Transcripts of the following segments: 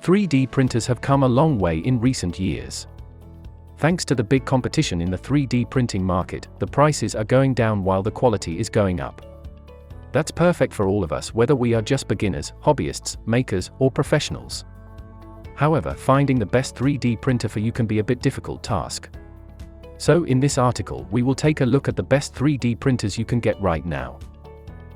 3D printers have come a long way in recent years. Thanks to the big competition in the 3D printing market, the prices are going down while the quality is going up. That's perfect for all of us, whether we are just beginners, hobbyists, makers, or professionals. However, finding the best 3D printer for you can be a bit difficult task. So in this article, we will take a look at the best 3D printers you can get right now.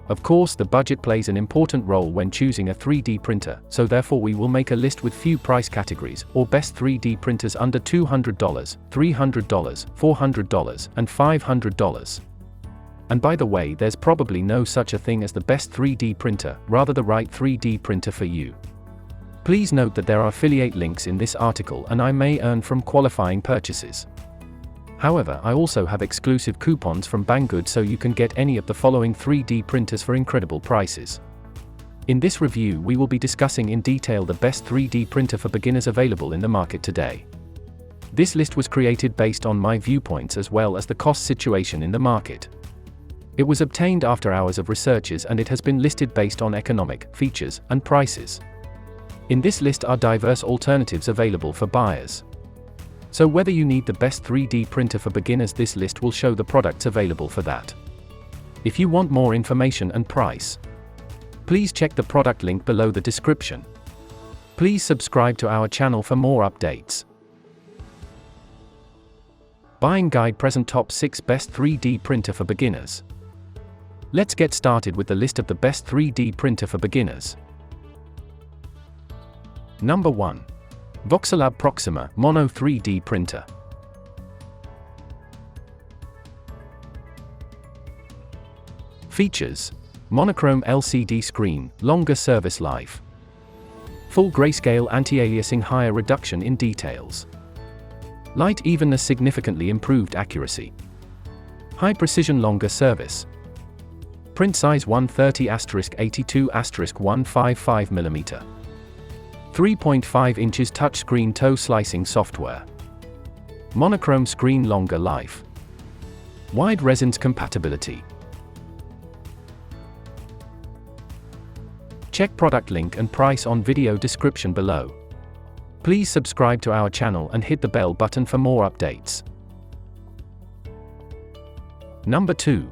Of course, the budget plays an important role when choosing a 3D printer, so therefore we will make a list with few price categories, or best 3D printers under $200, $300, $400, and $500. And by the way, there's probably no such a thing as the best 3D printer, rather the right 3D printer for you. Please note that there are affiliate links in this article and I may earn from qualifying purchases. However, I also have exclusive coupons from Banggood, so you can get any of the following 3D printers for incredible prices. In this review, we will be discussing in detail the best 3D printer for beginners available in the market today. This list was created based on my viewpoints as well as the cost situation in the market. It was obtained after hours of researches and it has been listed based on economic, features, and prices. In this list are diverse alternatives available for buyers. So whether you need the best 3D printer for beginners, this list will show the products available for that. If you want more information and price, please check the product link below the description. Please subscribe to our channel for more updates. Buying Guide present top 6 best 3D printer for beginners. Let's get started with the list of the best 3D printer for beginners. Number 1. Voxelab Proxima Mono 3D Printer. Features: monochrome LCD screen, longer service life. Full grayscale anti-aliasing, higher reduction in details. Light evenness, significantly improved accuracy. High precision, longer service. Print size 130*82*155mm. 3.5 inches touchscreen toe slicing software. Monochrome screen, longer life. Wide resins compatibility. Check product link and price on video description below. Please subscribe to our channel and hit the bell button for more updates. Number 2.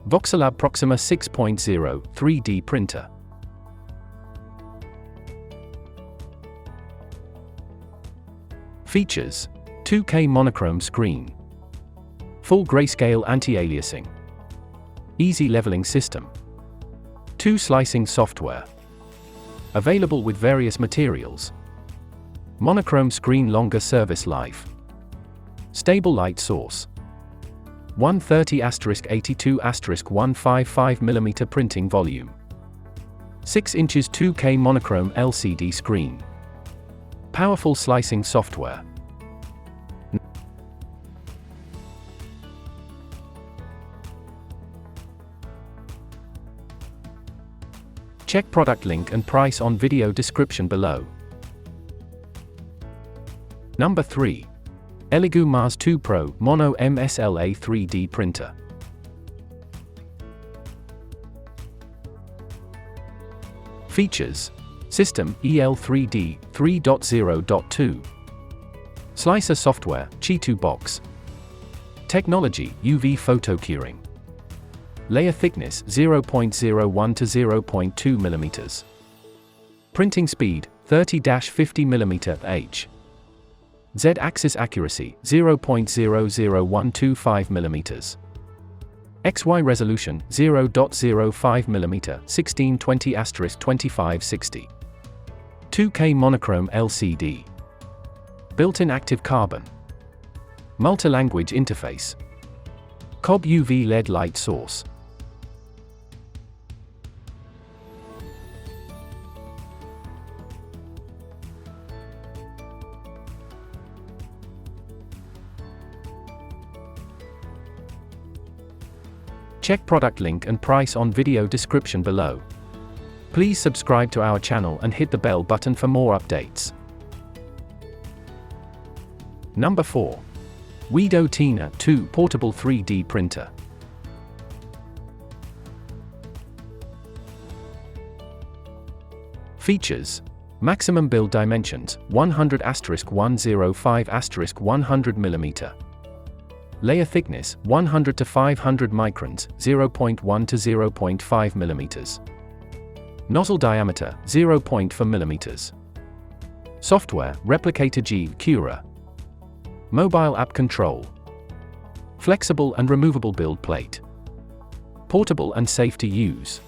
Voxelab Proxima 6.0 3D Printer. Features: 2K monochrome screen. Full grayscale anti-aliasing. Easy leveling system. 2 slicing software. Available with various materials. Monochrome screen, longer service life. Stable light source. 130*82*155mm printing volume. 6 inches 2K monochrome LCD screen. Powerful slicing software. Check product link and price on video description below. Number 3. Elegoo Mars 2 Pro Mono Msla 3D Printer. Features: system EL3D 3.0.2. Slicer software Chi2 box. Technology UV photo curing. Layer thickness 0.01 to 0.2 mm. Printing speed 30-50 mm/h. Z-axis accuracy 0.00125 mm. XY resolution 0.05 mm 1620*2560. 2K monochrome LCD. Built-in active carbon. Multi-language interface. COB UV LED light source. Check product link and price on video description below. Please subscribe to our channel and hit the bell button for more updates. Number 4. Weedo Tina 2 Portable 3D Printer. Features: Maximum build dimensions, 100*105*100 mm. Layer thickness, 100 to 500 microns, 0.1 to 0.5 mm. Nozzle diameter, 0.4 mm. Software, Replicator G Cura. Mobile app control. Flexible and removable build plate. Portable and safe to use.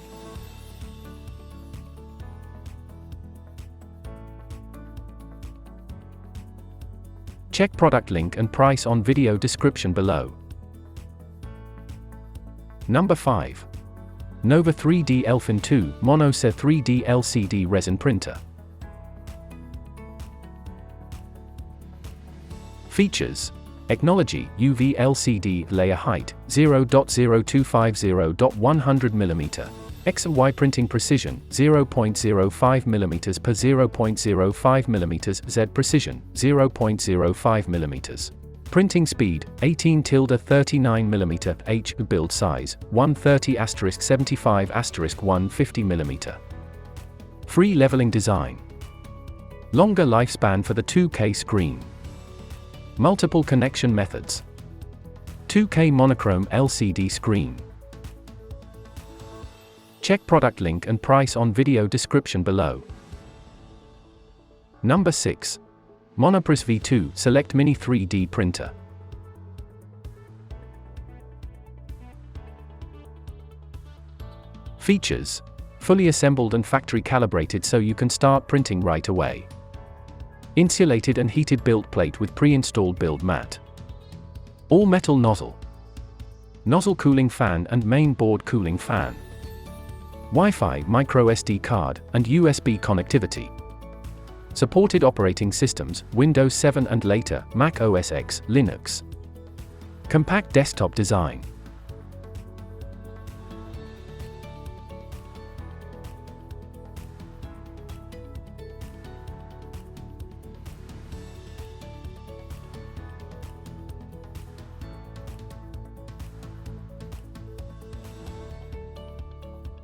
Check product link and price on video description below. Number 5. Nova 3D Elfin 2 Monoprice 3D LCD Resin Printer. Features: Technology, UV LCD, layer height, 0.0250.100 mm. X and Y printing precision, 0.05 mm per 0.05 mm. Z precision, 0.05 mm. Printing speed, 18-39 mm. H. Build size, 130*75*150 mm. Free leveling design. Longer lifespan for the 2K screen. Multiple connection methods. 2K monochrome LCD screen. Check product link and price on video description below. Number 6. Monoprice V2 Select Mini 3D Printer. Features: fully assembled and factory calibrated so you can start printing right away. Insulated and heated build plate with pre-installed build mat. All metal nozzle. Nozzle cooling fan and main board cooling fan. Wi-Fi, micro SD card, and USB connectivity. Supported operating systems, Windows 7 and later, Mac OS X, Linux. Compact desktop design.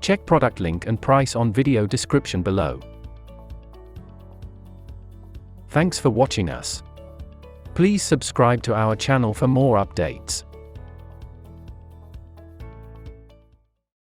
Check product link and price on video description below. Thanks for watching us. Please subscribe to our channel for more updates.